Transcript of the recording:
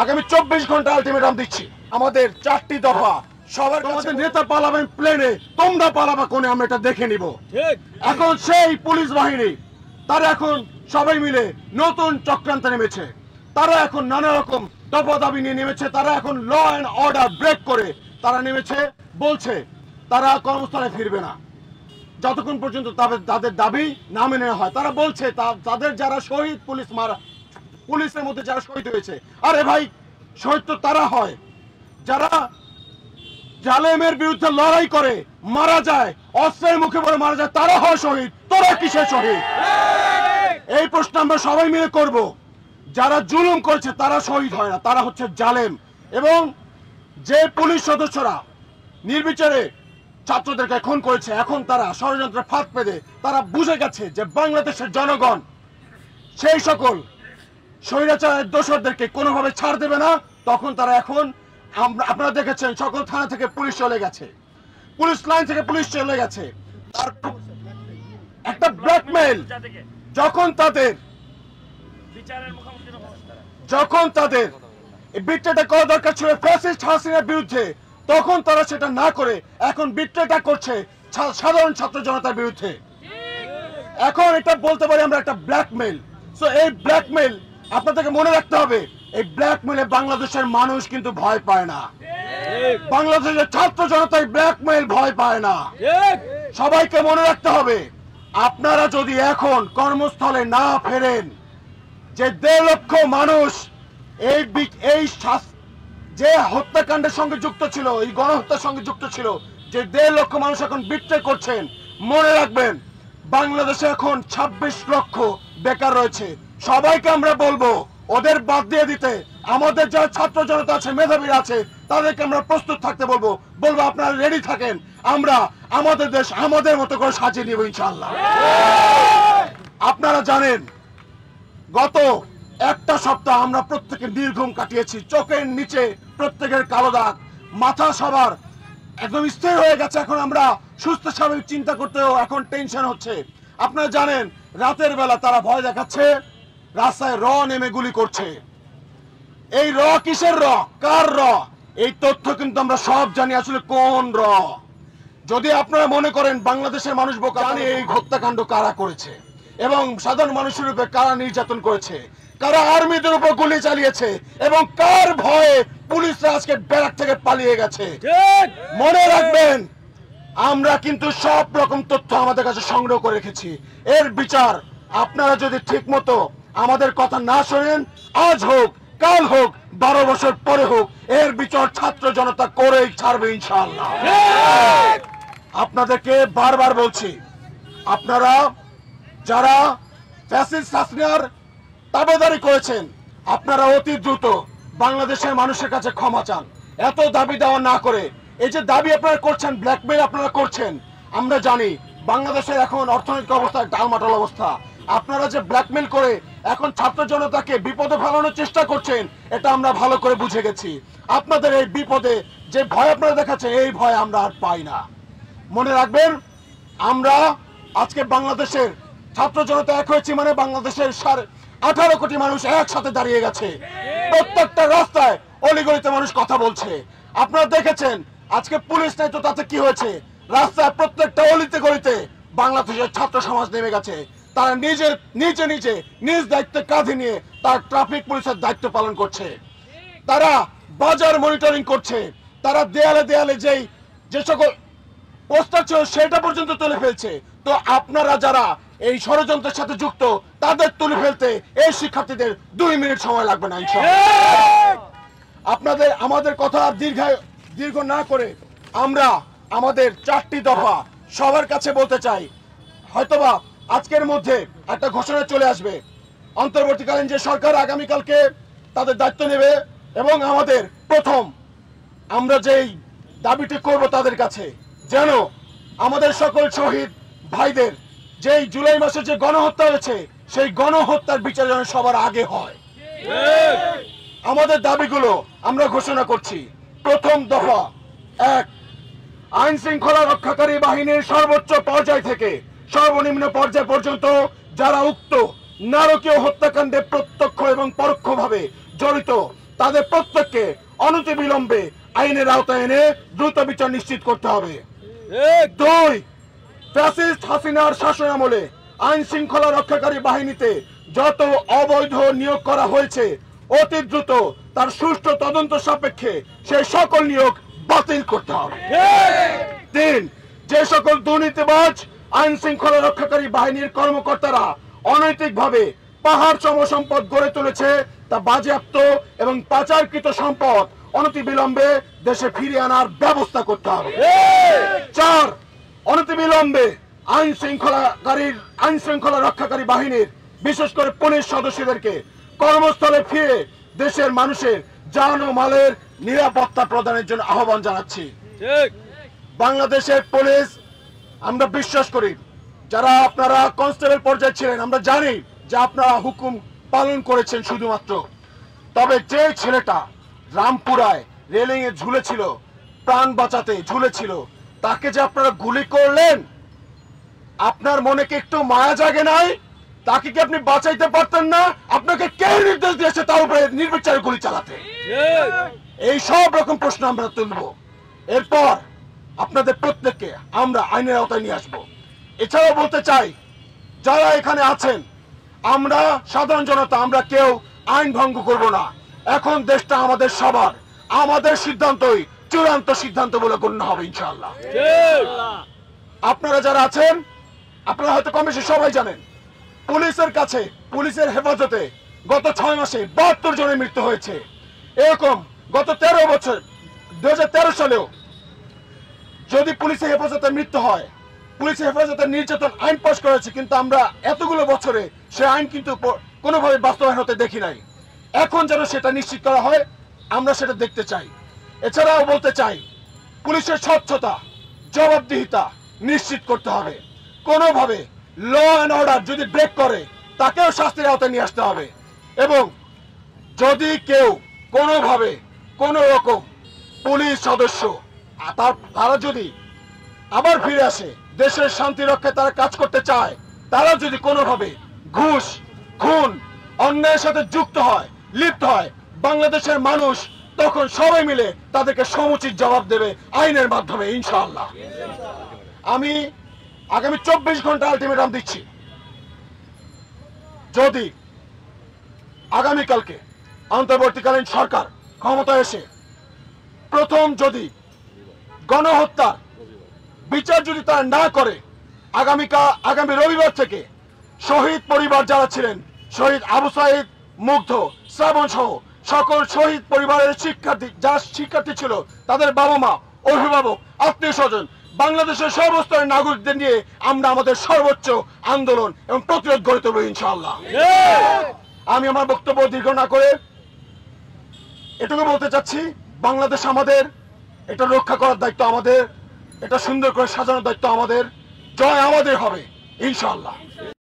আগামী 24 ঘন্টা আলটিমেটাম দিচ্ছি। আমাদের 4টি দফা, সবার কাছে নেতা পালাবেন প্লেনে, তোমরা পালাবা কোনে, আমরা এটা দেখে নিব। এখন সেই পুলিশ বাহিনী তারা এখন সবাই মিলে নতুন চক্রান্তে নেমেছে। তারা এখন নানা রকম দফা দাবি নিয়ে নেমেছে। তারা এখন ল অ্যান্ড অর্ডার ব্রেক করে তারা নেমেছে, বলছে তারা কর্মস্থলে ফিরবে না যতক্ষণ পর্যন্ত তাদের দাবি না মেনে হয়। তারা বলছে তাদের যারা শহীদ পুলিশের মধ্যে যারা শহীদ হয়েছে, আরে ভাই শহীদ তো তারা হয় যারা জালেমের বিরুদ্ধে লড়াই করে মারা যায়, অস্ত্রের মুখে পড়ে মারা যায়, তারা হয় শহীদ। তোরা কিসের শহীদ? এই প্রশ্ন আমরা সবাই মিলে করব। যারা জুলুম করেছে তারা শহীদ হয় না, তারা হচ্ছে জালেম। এবং যে পুলিশ সদস্যরা নির্বিচারে ছাত্রদেরকে খুন করেছে, এখন তারা ষড়যন্ত্রের ফাঁদ পেতে তারা বুঝে গেছে যে বাংলাদেশের জনগণ সেই সকল স্বৈরাচারের দোষরদেরকে কোনোভাবে ছাড় দেবে না। তখন তারা এখন আপনারা দেখেছেন সকল থানা থেকে পুলিশ চলে গেছে, পুলিশ লাইন থেকে পুলিশ চলে গেছে। একটা ব্ল্যাকমেইল যখন তাদের বিট্রেটা করা দরকার ছিল ফ্যাসিস্ট হাসিনার বিরুদ্ধে, তখন তারা সেটা না করে এখন বিট্রেটা করছে সাধারণ ছাত্র জনতার বিরুদ্ধে। এখন এটা বলতে পারি আমরা একটা ব্ল্যাকমেইল। সো এই ব্ল্যাকমেইল আপনাদেরকে মনে রাখতে হবে, এই ব্ল্যাকমেইলে বাংলাদেশের মানুষ কিন্তু ভয় পায় না, বাংলাদেশের ছাত্র জনতায় ব্ল্যাকমেইল ভয় পায় না। সবাইকে মনে রাখতে হবে, আপনারা যদি এখন কর্মস্থলে না ফেরেন, যে 1.5 লক্ষ মানুষ এই যে হত্যাকাণ্ডের সঙ্গে যুক্ত ছিল, এই গণহত্যার সঙ্গে যুক্ত ছিল, যে 1.5 লক্ষ মানুষ এখন বিট্রে করছেন, মনে রাখবেন বাংলাদেশে এখন 26 লক্ষ বেকার রয়েছে। সবাইকে আমরা বলবো ওদের বাদ দিয়ে দিতে। আমাদের যারা ছাত্র জনতা আছে, মেধাবীরা আছে, তাদেরকে আমরা প্রস্তুত থাকতে বলবো আপনারা রেডি থাকেন, আমরা আমাদের দেশ আমাদের মতো করে সাজিয়ে নিব ইনশাআল্লাহ। আপনারা জানেন গত একটা সপ্তাহ আমরা প্রত্যেকে নির্ঘুম কাটিয়েছি, চোখের নিচে প্রত্যেকের কালো দাগ, মাথা সবার একদম স্থির হয়ে গেছে। এখন আমরা সুস্থ স্বাভাবিক চিন্তা করতেও এখন টেনশন হচ্ছে। আপনারা জানেন রাতের বেলা তারা ভয় দেখাচ্ছে, রাস্তায় নেমে গুলি করছে। এই কিসের কার এই তথ্য কিন্তু আমরা সব জানি আসলে কোন যদি আপনারা মনে করেন বাংলাদেশের মানুষ বোকা, জানি এই হত্যাকাণ্ড কারা করেছে এবং সাধারণ মানুষের উপর কারা নির্যাতন করেছে, কারা আর্মিদের উপর গুলি চালিয়েছে এবং কার ভয়ে পুলিশরা আজকে ব্যারাক থেকে পালিয়ে গেছে। মনে রাখবেন আমরা কিন্তু সব রকম তথ্য আমাদের কাছে সংগ্রহ করে রেখেছি। এর বিচার আপনারা যদি ঠিক মতো আমাদের কথা না শোনেন, আজ হোক কাল হোক 12 বছর পরে হোক, এর বিচার ছাত্র জনতা করেই ছাড়বে ইনশাআল্লাহ। আপনাদেরকে বারবার বলছি, আপনারা যারা ফ্যাসিস্ট হাসিনার তাবেদারি করেছেন, আপনারা অতি দ্রুত বাংলাদেশের মানুষের কাছে ক্ষমা চান। এত দাবি দেওয়া না করে, এই যে দাবি আপনারা করছেন, ব্ল্যাকমেইল আপনারা করছেন, আমরা জানি বাংলাদেশের এখন অর্থনৈতিক অবস্থা ডালমাটাল অবস্থা। আপনারা যে ব্ল্যাকমেইল করে এখন ছাত্র জনতাকে বিপদে ফেলানোর চেষ্টা করছেন, এটা আমরা ভালো করে বুঝে গেছি। আপনাদের এই বিপদে যে ভয় আপনারা দেখাচ্ছেন, এই ভয় আমরা আর পাই না। মনে রাখবেন আমরা আজকে বাংলাদেশের ছাত্র জনতা এক হয়েছি মানে বাংলাদেশের 18 কোটি মানুষ একসাথে দাঁড়িয়ে গেছে। প্রত্যেকটা রাস্তায় অলিগলিতে মানুষ কথা বলছে। আপনারা দেখেছেন আজকে পুলিশ নাই তো তাতে কি হয়েছে, রাস্তায় প্রত্যেকটা অলিতে গলিতে বাংলাদেশের ছাত্র সমাজ নেমে গেছে। তারা নিজ দায়িত্ব কাঁধে নিয়ে তার ট্রাফিক পুলিশের দায়িত্ব পালন করছে, তারা বাজার মনিটরিং করছে, তারা দেয়ালে দেয়ালে যে সকল পোস্টার ছিল সেটা পর্যন্ত তুলে ফেলছে। তো আপনারা যারা এই ষড়যন্ত্রের সাথে যুক্ত, তাদের তুলে ফেলতে এই শিক্ষার্থীদের 2 মিনিট সময় লাগবে না ইনশাআল্লাহ। আমাদের কথা দীর্ঘ না করে আমরা আমাদের 4টি দফা সবার কাছে বলতে চাই। হয়তোবা আজকের মধ্যে একটা ঘোষণা চলে আসবে, অন্তর্বর্তীকালীন যে সরকার আগামীকালকে তাদের দায়িত্ব নেবে এবং আমাদের প্রথম আমরা যেই দাবিটি করব তাদের কাছে, যেন আমাদের সকল শহীদ ভাইদের যেই জুলাই মাসে যে গণহত্যা হয়েছে, সেই গণহত্যার বিচার যেন সবার আগে হয়। আমাদের দাবিগুলো আমরা ঘোষণা করছি। প্রথম দফা 1, আইন শৃঙ্খলা রক্ষাকারী বাহিনীর সর্বোচ্চ পর্যায় থেকে সর্বনিম্ন পর্যায় পর্যন্ত যারা উক্ত নারকীয় হত্যাকাণ্ডে প্রত্যক্ষ এবং পরোক্ষভাবে জড়িত, তাদের প্রত্যেককে অনতিবিলম্বে আইনের আওতায় এনে দ্রুত বিচার নিশ্চিত করতে হবে। 2, ফ্যাসিস্ট হাসিনার শাসনামলে আইন শৃঙ্খলা রক্ষাকারী বাহিনীতে যত অবৈধ নিয়োগ করা হয়েছে অতি দ্রুত তার সুষ্ঠু তদন্ত সাপেক্ষে সেই সকল নিয়োগ বাতিল করতে হবে। 3, যে সকল দুর্নীতিবাজ আইন শৃঙ্খলা রক্ষাকারী বাহিনীর কর্মকর্তারা অনৈতিকভাবে পাহাড় সম সম্পদ গড়ে তুলেছে তা বাজেয়াপ্ত এবং পাচারকৃত সম্পদ অনতিবিলম্বে দেশে ফিরিয়ে আনার ব্যবস্থা করতে হবে। 4, অনতিবিলম্বে আইন শৃঙ্খলা রক্ষাকারী বাহিনীর বিশেষ করে পুলিশ সদস্যদেরকে কর্মস্থলে ফিরে দেশের মানুষের জান ও মালের নিরাপত্তা প্রদানের জন্য আহ্বান জানাচ্ছি। বাংলাদেশের পুলিশ, আমরা বিশ্বাস করি যারা আপনারা কনস্টেবল পর্যায়ে ছিলেন, আমরা জানি যে আপনারা হুকুম পালন করেছেন শুধুমাত্র। তবে যে ছেলেটা রামপুরায় রেলিং এ ঝুলেছিল, প্রাণ বাঁচাতে ঝুলেছিল, তাকে যে আপনারা গুলি করলেন, আপনার মনে কি একটু মায়া জাগে নাই? তাকে কি আপনি বাঁচাইতে পারতেন না? আপনাকে কে নির্দেশ দিয়েছে তার উপরে নির্বিচারে গুলি চালাতে? এই সব রকম প্রশ্ন আমরা তুলব। এরপর আপনাদের প্রত্যেককে আমরা আইনের আওতায় নিয়ে আসবো। এছাড়াও বলতে চাই, যারা এখানে আছেন, আমরা সাধারণ জনতা, আমরা কেউ আইন ভঙ্গ করব না। এখন দেশটা আমাদের সবার, আমাদের সিদ্ধান্তই চূড়ান্ত সিদ্ধান্ত বলে গণ্য হবে ইনশাআল্লাহ। আপনারা যারা আছেন, আপনারা হয়তো কম বেশি সবাই জানেন, পুলিশের কাছে, পুলিশের হেফাজতে গত 6 মাসে 72 জনের মৃত্যু হয়েছে। এরকম গত 13 বছর 2013 সালেও যদি পুলিশের হেফাজতে মৃত্যু হয়, পুলিশের হেফাজতে নির্যাতন আইন পাস করেছে, কিন্তু আমরা এতগুলো বছরে সে আইন কিন্তু কোনোভাবে বাস্তবায়ন হতে দেখি নাই। এখন যেন সেটা নিশ্চিত করা হয়, আমরা সেটা দেখতে চাই। এছাড়াও বলতে চাই, পুলিশের স্বচ্ছতা, জবাবদিহিতা নিশ্চিত করতে হবে। কোনোভাবে ল অ্যান্ড অর্ডার যদি ব্রেক করে তাকেও শাস্তির আওতায় নিয়ে আসতে হবে। এবং যদি কেউ কোনোভাবে কোনো রকম পুলিশ সদস্য তারা যদি আবার ফিরে আসে, দেশের শান্তি রক্ষায় তারা কাজ করতে চায়, তারা যদি কোনোভাবে ঘুষ, খুন, অন্যায়ের সাথে যুক্ত হয়, লিপ্ত হয়, বাংলাদেশের মানুষ তখন সবাই মিলে তাদেরকে সমুচিত জবাব দেবে আইনের মাধ্যমে ইনশাআল্লাহ। আমি আগামী 24 ঘন্টা আলটিমেটাম দিচ্ছি, যদি আগামীকালকে অন্তর্বর্তীকালীন সরকার ক্ষমতায় এসে প্রথম যদি গণহত্যা বিচার যদি তারা না করে, আগামী রবিবার থেকে শহীদ পরিবার যারা ছিলেন, শহীদ আবু সাইদ, মুগ্ধ, শ্রাবণ সহ সকল শহীদ পরিবারের শিক্ষার্থী, যারা শিক্ষার্থী ছিল, তাদের বাবা মা, অভিভাবক, আত্মীয় স্বজন, বাংলাদেশের সর্বস্তরের নাগরিকদের নিয়ে আমরা আমাদের সর্বোচ্চ আন্দোলন এবং প্রতিরোধ গড়ে তুলব ইনশাআল্লাহ। আমি আমার বক্তব্য দীর্ঘ না করে এটুকু বলতে চাচ্ছি, বাংলাদেশ আমাদের, এটা রক্ষা করার দায়িত্ব আমাদের, এটা সুন্দর করে সাজানোর দায়িত্ব আমাদের। জয় আমাদের হবে ইনশাআল্লাহ।